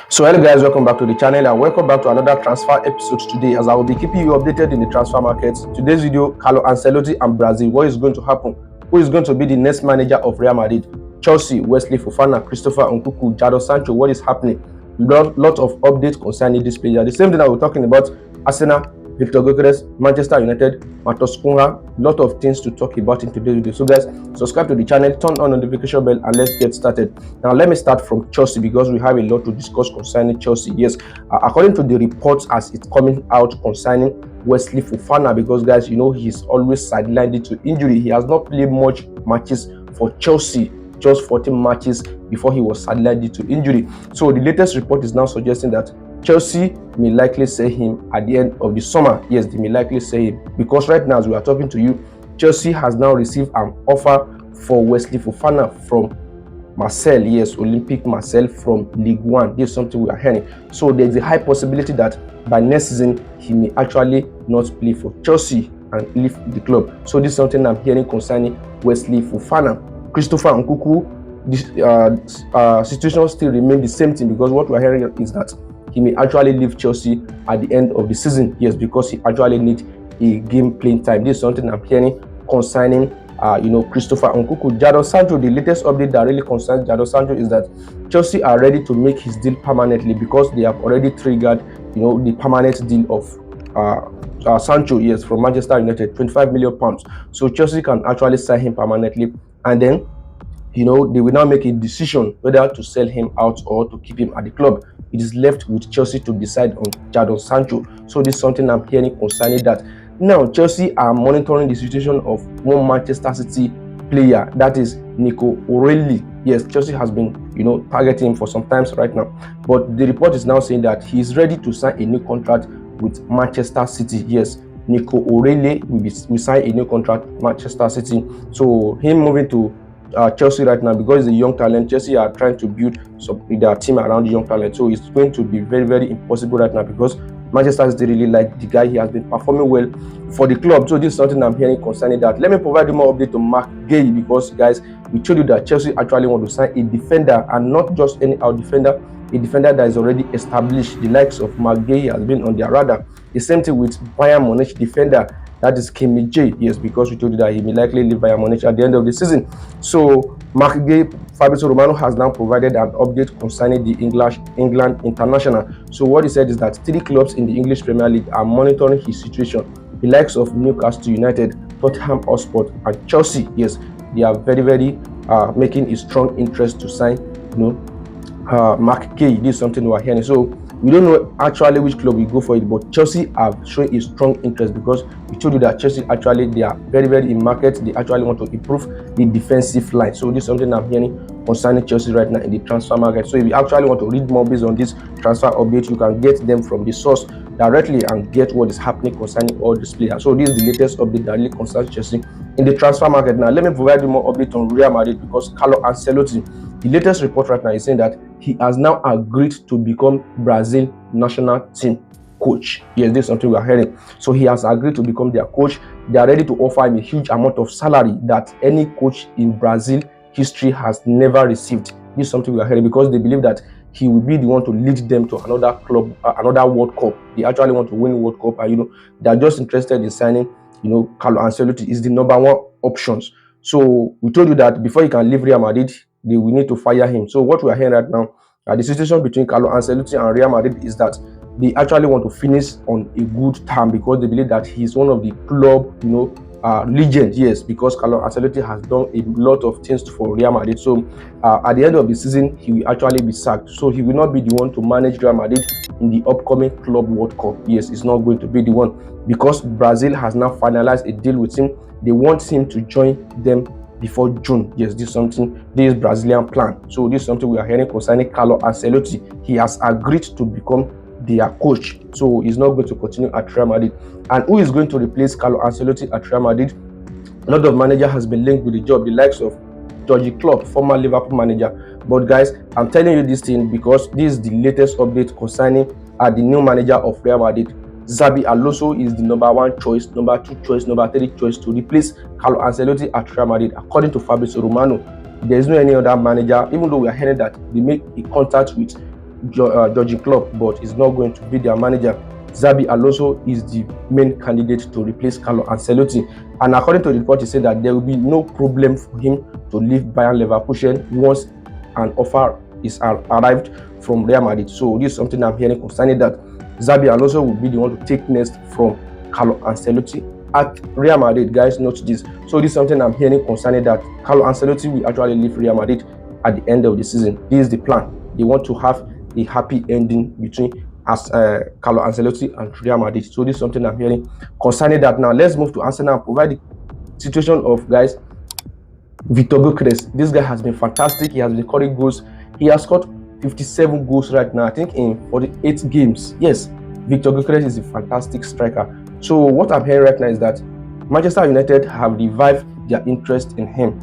So hello guys, welcome back to the channel and welcome back to another transfer episode today, as I will be keeping you updated in the transfer market. Today's video, Carlo Ancelotti and Brazil. What is going to happen? Who is going to be the next manager of Real Madrid? Chelsea, Wesley Fofana, Christopher Nkunku, Jadon Sancho. What is happening? Lot of updates concerning this player. The same thing that we're talking about Arsenal, Victor Gyokeres, Manchester United, Matos Cunha. Lot of things to talk about in today's video. So guys, subscribe to the channel, turn on notification bell, and let's get started. Now let me start from Chelsea because we have a lot to discuss concerning Chelsea. Yes, according to the reports as it's coming out concerning Wesley Fofana, because guys, you know, he's always sidelined due to injury. He has not played much matches for Chelsea, just 14 matches before he was sidelined due to injury. So the latest report is now suggesting that Chelsea may likely sell him at the end of the summer. Yes, they may likely sell him because right now as we are talking to you, Chelsea has now received an offer for Wesley Fofana from Marseille. Yes, Olympique Marseille from Ligue 1. This is something we are hearing. So there's a high possibility that by next season he may actually not play for Chelsea and leave the club. So this is something I'm hearing concerning Wesley Fofana. Christopher Nkunku, this situation still remains the same thing because what we're hearing is that he may actually leave Chelsea at the end of the season. Yes, because he actually needs a game playing time. This is something I'm hearing concerning Christopher Nkunku. Jadon Sancho, the latest update that really concerns Jadon Sancho is that Chelsea are ready to make his deal permanently because they have already triggered the permanent deal of Sancho, yes, from Manchester United, £25 million. So Chelsea can actually sign him permanently, and then they will now make a decision whether to sell him out or to keep him at the club. It is left with Chelsea to decide on Jadon Sancho. So this is something I'm hearing concerning that. Now, Chelsea are monitoring the situation of one Manchester City player, that is Nico O'Reilly. Yes, Chelsea has been, targeting him for some time right now. But the report is now saying that he is ready to sign a new contract with Manchester City. Yes, Nico O'Reilly will sign a new contract with Manchester City. So him moving to Chelsea right now, because he's a young talent, Chelsea are trying to build their team around the young talent. So it's going to be very, very impossible right now because Manchester City really like the guy. He has been performing well for the club. So this is something I'm hearing concerning that. Let me provide you more update on Guehi because, guys, we told you that Chelsea actually want to sign a defender, and not just any defender, a defender that is already established. The likes of Guehi has been on their radar. The same thing with Bayern Munich defender, that is Kimi J. Yes, because we told you that he may likely leave Bayern Munich at the end of the season. So Guehi, Fabrizio Romano has now provided an update concerning the England international. So what he said is that 3 clubs in the English Premier League are monitoring his situation. The likes of Newcastle United, Tottenham Hotspur, and Chelsea. Yes, they are very, very making a strong interest to sign, Guehi. This is something we are hearing. So we don't know actually which club will go for it, but Chelsea have shown a strong interest because we told you that Chelsea actually, they are very, very in market. They actually want to improve the defensive line. So this is something I'm hearing concerning Chelsea right now in the transfer market. So if you actually want to read more based on this transfer update, you can get them from the source directly and get what is happening concerning all these players. So this is the latest update that really concerns Chelsea in the transfer market. Now let me provide you more update on Real Madrid because Carlo Ancelotti, the latest report right now is saying that he has now agreed to become Brazil national team coach. Yes, this is something we are hearing. So he has agreed to become their coach. They are ready to offer him a huge amount of salary that any coach in Brazil history has never received. This is something we are hearing because they believe that he will be the one to lead them to another club, another World Cup. They actually want to win World Cup, and they are just interested in signing. Carlo Ancelotti is the number one options. So we told you that before he can leave Real Madrid, they will need to fire him. So what we are hearing right now, the situation between Carlo Ancelotti and Real Madrid is that they actually want to finish on a good term because they believe that he is one of the club, legends. Yes, because Carlo Ancelotti has done a lot of things for Real Madrid. So at the end of the season, he will actually be sacked. So he will not be the one to manage Real Madrid in the upcoming Club World Cup. Yes, it's not going to be the one because Brazil has now finalized a deal with him. They want him to join them before June. Yes, this is Brazilian plan. So this is something we are hearing concerning Carlo Ancelotti. He has agreed to become their coach. So he's not going to continue at Real Madrid. And who is going to replace Carlo Ancelotti at Real Madrid? A lot of manager has been linked with the job, the likes of Jurgen Klopp, former Liverpool manager. But guys, I'm telling you this thing because this is the latest update concerning the new manager of Real Madrid. Xabi Alonso is the number 1 choice, number 2 choice, number 3 choice to replace Carlo Ancelotti at Real Madrid, according to Fabrizio Romano. There is no any other manager, even though we are hearing that they make a contact with Jurgen Klopp, but he's not going to be their manager. Xabi Alonso is the main candidate to replace Carlo Ancelotti, and according to the report, he said that there will be no problem for him to leave Bayern Leverkusen once an offer is arrived from Real Madrid. So this is something I'm hearing concerning that Xabi Alonso will be the one to take next from Carlo Ancelotti at Real Madrid. Guys, note this. So this is something I'm hearing concerning that Carlo Ancelotti will actually leave Real Madrid at the end of the season. This is the plan. They want to have a happy ending between Carlo Ancelotti and Real Madrid. So this is something I'm hearing concerning that. Now let's move to Arsenal and provide the situation of, guys, Victor Gyokeres. This guy has been fantastic. He has been scoring goals. He has scored 57 goals right now, I think, in 48 games. Yes, Victor Gyokeres is a fantastic striker. So what I'm hearing right now is that Manchester United have revived their interest in him.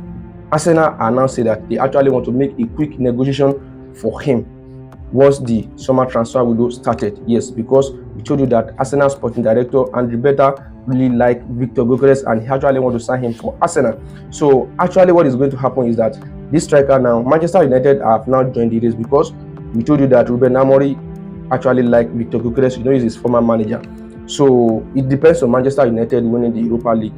Arsenal are now saying that they actually want to make a quick negotiation for him once the summer transfer window started. Yes, because we told you that Arsenal sporting director Andrew Beta really like Victor Gyokeres and he actually want to sign him for Arsenal. So actually what is going to happen is that this striker now, Manchester United have now joined the race, because we told you that Ruben Amorim actually like Victor Gyokeres. You know, he's his former manager. So it depends on Manchester United winning the Europa League.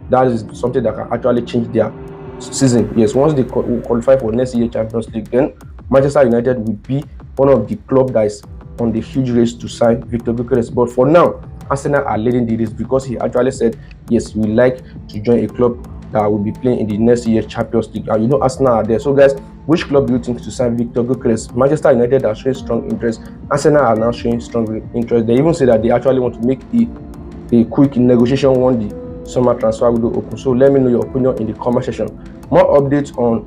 That is something that can actually change their season. Yes, once they qualify for next year Champions League, then Manchester United will be one of the club that is on the huge race to sign Victor Gyokeres. But for now, Arsenal are leading the race, because he actually said yes, we like to join a club that will be playing in the next year Champions League. And you know, Arsenal are there. So guys, which club do you think to sign Victor Gyokeres? Manchester United are showing strong interest. Arsenal are now showing strong interest. They even say that they actually want to make a quick negotiation when the summer transfer window open. So let me know your opinion in the comment section. More updates on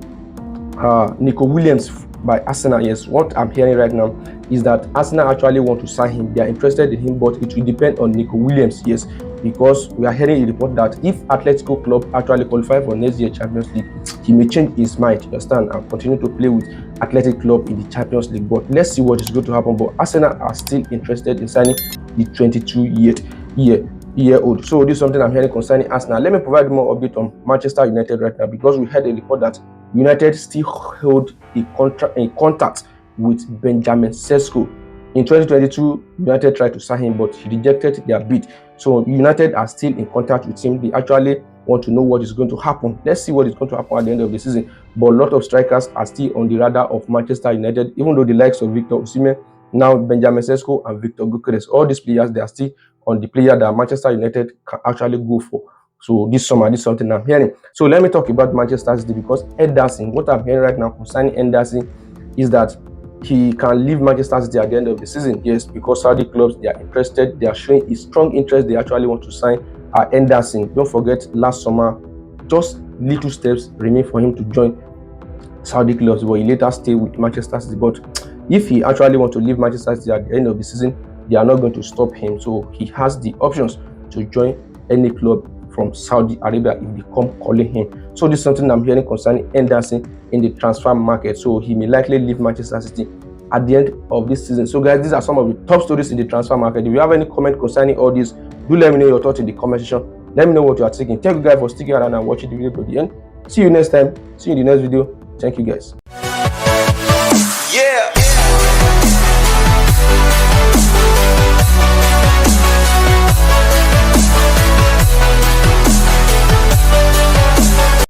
Nico Williams by Arsenal. Yes, what I'm hearing right now is that Arsenal actually want to sign him. They are interested in him, but it will depend on Nico Williams. Yes, because we are hearing a report that if Atletico Club actually qualify for next year Champions League, he may change his mind, understand, and continue to play with Athletic Club in the Champions League. But let's see what is going to happen. But Arsenal are still interested in signing the 22-year-old. So this is something I'm hearing concerning Arsenal. Let me provide more update on Manchester United right now, because we had a report that United still held a contact with Benjamin Sesko. In 2022, United tried to sign him, but he rejected their bid. So United are still in contact with him. They actually want to know what is going to happen. Let's see what is going to happen at the end of the season. But a lot of strikers are still on the radar of Manchester United, even though the likes of Victor Osimhen, now Benjamin Sesko and Victor Gyokeres, all these players, they are still on the player that Manchester United can actually go for. So this summer, this is something I'm hearing. So let me talk about Manchester City, because Ederson, what I'm hearing right now concerning Ederson is that he can leave Manchester City at the end of the season. Yes, because Saudi clubs, they are interested. They are showing a strong interest. They actually want to sign Ederson. Don't forget, last summer, just little steps remain for him to join Saudi clubs, but he later stayed with Manchester City. But if he actually wants to leave Manchester City at the end of the season, they are not going to stop him. So he has the options to join any club from Saudi Arabia if they come calling him. So this is something I'm hearing concerning Ederson in the transfer market. So he may likely leave Manchester City at the end of this season. So guys, these are some of the top stories in the transfer market. If you have any comment concerning all this, do let me know your thoughts in the comment section. Let me know what you are thinking. Thank you guys for sticking around and watching the video to the end. See you next time. See you in the next video. Thank you guys.